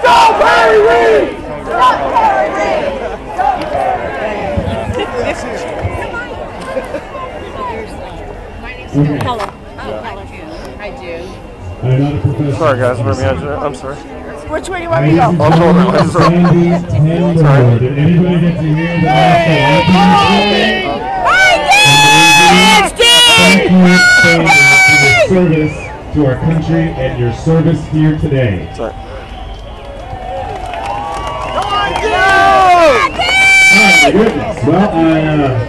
Go Perry Reed! Go Perry Reed! Hello. Hi, June. Sorry, guys. I'm sorry. Which way do you want me to go? I'm sorry. Did anybody get to hear the national anthem? Thank you, Sandy, for your service to our country and your service here today. Sorry. Oh my goodness. Well,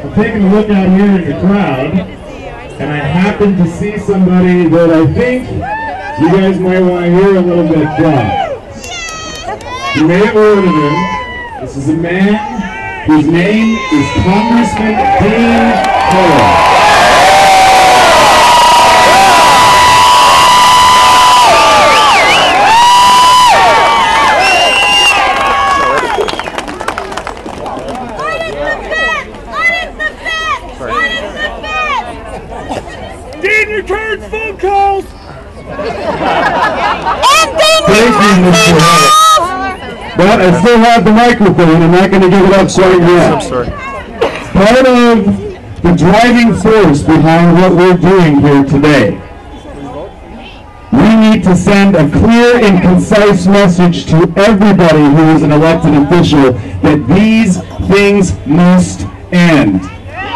I'm taking a look out here in the crowd, and I happen to see somebody that I think you guys might want to hear a little bit from. You may have heard of him. This is a man whose name is Congressman Dean Cole. Dean returns phone calls! Thank you, Mr. Howard. But I still have the microphone. I'm not going to give it up right now. I'm sorry. Part of the driving force behind what we're doing here today, we need to send a clear and concise message to everybody who is an elected official that these things must end.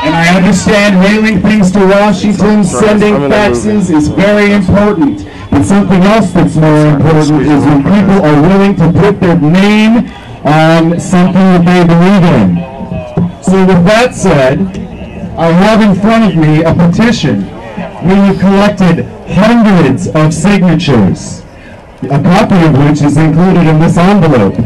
And I understand mailing things to Washington, sending faxes is very important. But something else that's more important is when people are willing to put their name on something that they believe in. So with that said, I have in front of me a petition. We have collected hundreds of signatures, a copy of which is included in this envelope.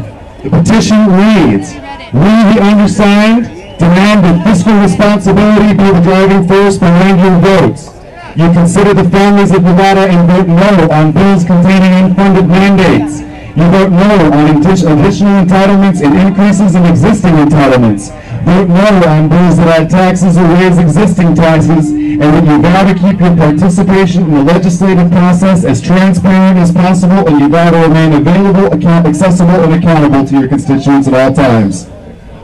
The petition reads, "We, the undersigned, demand that fiscal responsibility be the driving force behind your votes. You consider the families of Nevada and vote no on bills containing unfunded mandates. You vote no on additional entitlements and increases in existing entitlements. Vote no on bills that add taxes or raise existing taxes, and that you vow to keep your participation in the legislative process as transparent as possible, and you vow to remain available, accessible, and accountable to your constituents at all times."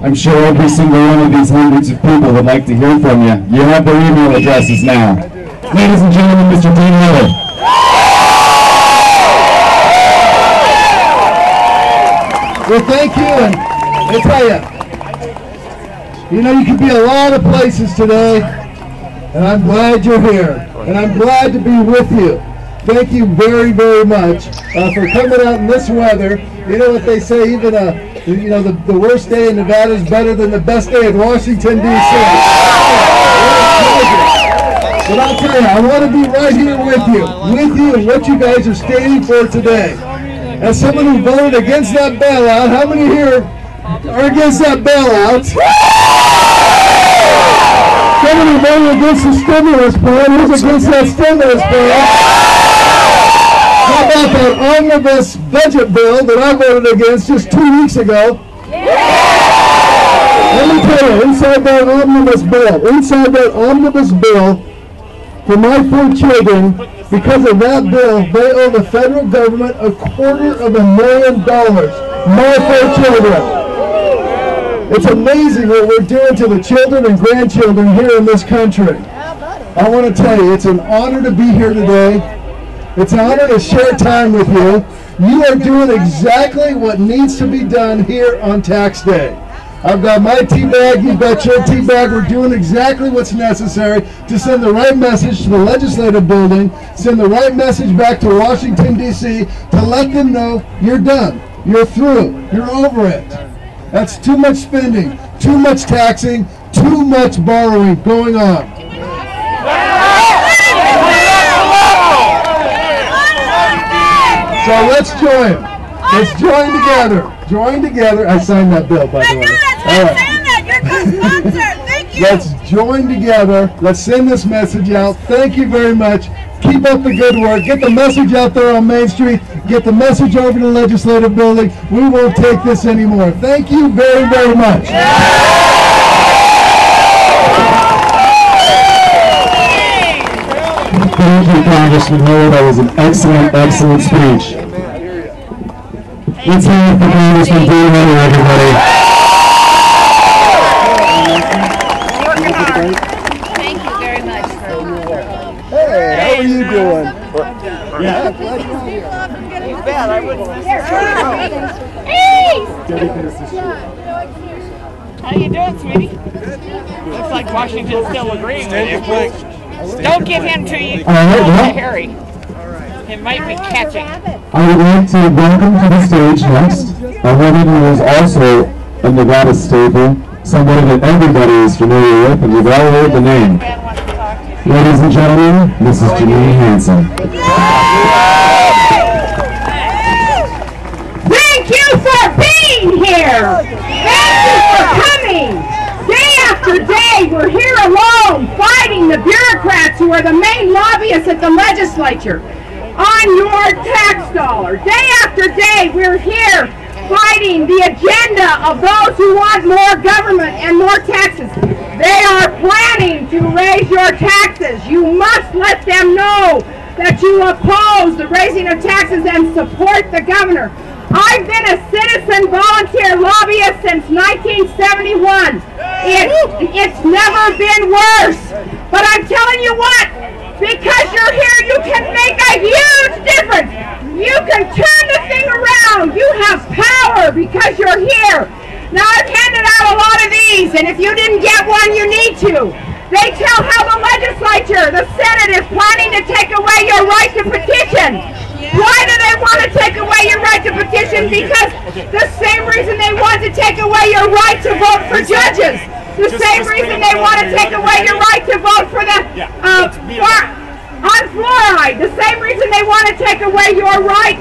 I'm sure every single one of these hundreds of people would like to hear from you. You have their email addresses now. Ladies and gentlemen, Mr. Dean Miller. Well, thank you, and I tell you, you could be a lot of places today, and I'm glad you're here, and I'm glad to be with you. Thank you very, very much for coming out in this weather. You know what they say, even the worst day in Nevada is better than the best day in Washington, D.C. But I'll tell you, I want to be right here with you and what you guys are standing for today. As someone who voted against that bailout, how many here are against that bailout? Someone who voted against the stimulus plan, who's against that stimulus plan? How about that omnibus budget bill that I voted against just 2 weeks ago? Let me tell you, inside that omnibus bill, for my 4 children, because of that bill, they owe the federal government $250,000. My 4 children. It's amazing what we're doing to the children and grandchildren here in this country. I want to tell you, it's an honor to be here today. It's an honor to share time with you. You are doing exactly what needs to be done here on tax day. I've got my tea bag, you've got your tea bag. We're doing exactly what's necessary to send the right message to the legislative building, send the right message back to Washington, D.C. to let them know you're done, you're through, you're over it. That's too much spending, too much taxing, too much borrowing going on. So let's join. Let's join together. Join together. I signed that bill, by the way. All right. Let's join together. Let's send this message out. Thank you very much. Keep up the good work. Get the message out there on Main Street. Get the message over to the legislative building. We won't take this anymore. Thank you very, very much. Thank you, Congressman Miller. That was an excellent, excellent speech. Let's hear it for Congressman Dean Miller, everybody. Working hard. Thank you very much. Hey, how are you doing? Yeah. You bet. I wouldn't. How you doing, sweetie? Looks like Washington's still agreeing with you. Don't give him to you. Harry. It might be catching. I would like to welcome to the stage next a woman who is also a Nevada staple, somebody that everybody is familiar with, and we've all heard the name. Ladies and gentlemen, Mrs. Janine Hansen. Thank you for being here. Thank you for coming. Day after day, we're here alone fighting the bureaucrats who are the main lobbyists at the legislature on your tax dollar. Day after day, we're here fighting the agenda of those who want more government and more taxes. They are planning to raise your taxes. You must let them know that you oppose the raising of taxes and support the governor. I've been a citizen volunteer lobbyist since 1971. It's never been worse. But I'm telling you what, because you're here, you can make a huge difference. You can turn the thing around. You have power because you're here. Now, I've handed out a lot of these, and if you didn't get one, you need to. They tell how the legislature, the Senate, is planning to take away your right to petition. Why do they want to take away your right to petition? Because the same reason they want to take away your right to vote for judges. The same reason they want to take away your right to vote for the on fluoride. The same reason they want to take away your right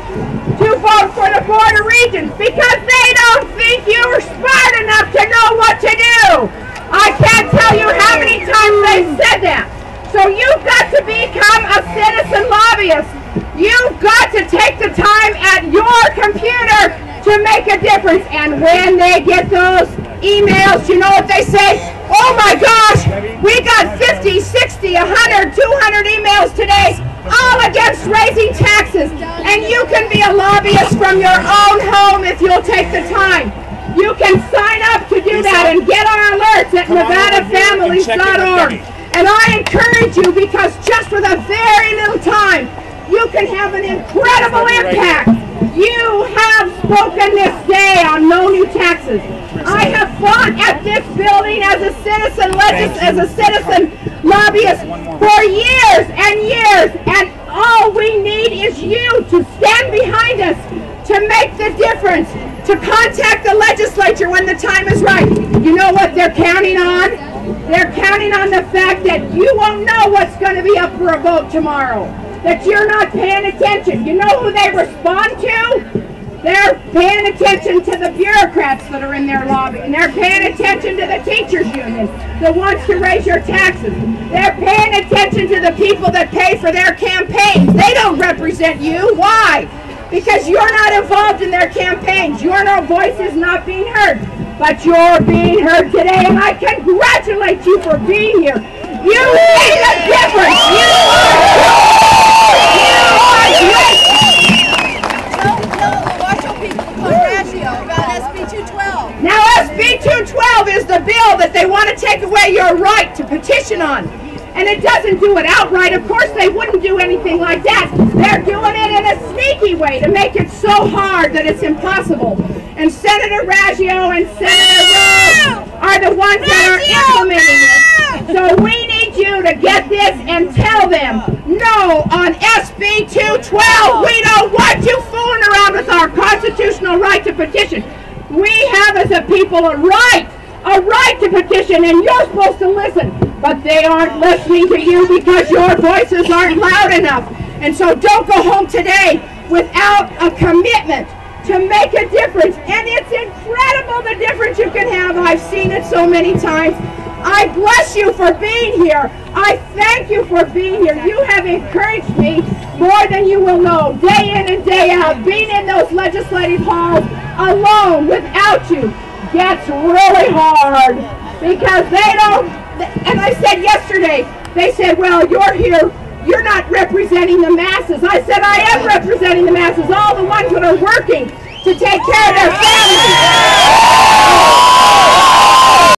to vote for the Board of Regents. Because they don't think you're smart enough to know what to do. I can't tell you how many times they've said that. So you've got to become a citizen lobbyist. You've got to take the time at your computer to make a difference. And when they get those emails, you know what they say? Oh my gosh, we got 50, 60, 100, 200 emails today, all against raising taxes. And you can be a lobbyist from your own home if you'll take the time. You can sign up to do that and get our alerts at NevadaFamilies.org. And I encourage you, because just with a very little time, you can have an incredible impact. You have spoken this day on no new taxes. I have fought at this building as a citizen lobbyist for years and years, and all we need is you to stand behind us, to make the difference, to contact the legislature when the time is right. You know what they're counting on? They're counting on the fact that you won't know what's going to be up for a vote tomorrow, that you're not paying attention. You know who they respond to? They're paying attention to the bureaucrats that are in their lobby, and they're paying attention to the teachers union that wants to raise your taxes. They're paying attention to the people that pay for their campaigns. They don't represent you. Why? Because you're not involved in their campaigns. Your voice is not being heard. But you're being heard today, and I congratulate you for being here. You made a difference. You are great. Tell the Washoe people from Ratio about SB 212. Now, SB 212 is the bill that they want to take away your right to petition on. And it doesn't do it outright. Of course, they wouldn't do anything like that. They're doing it in a sneaky way to make it so hard that it's impossible. And Senator Raggio and Senator Rose are the ones that are implementing it. So we need you to get this and tell them, no, on SB 212, we don't want you fooling around with our constitutional right to petition. We have as a people a right to petition, and you're supposed to listen. But they aren't listening to you because your voices aren't loud enough. And so don't go home today without a commitment to make a difference. And it's incredible the difference you can have. I've seen it so many times. I bless you for being here. I thank you for being here. You have encouraged me more than you will know, day in and day out. Being in those legislative halls alone without you gets really hard because they don't. And I said yesterday, they said, well, you're here, you're not representing the masses. I said, I am representing the masses, all the ones that are working to take care of their families.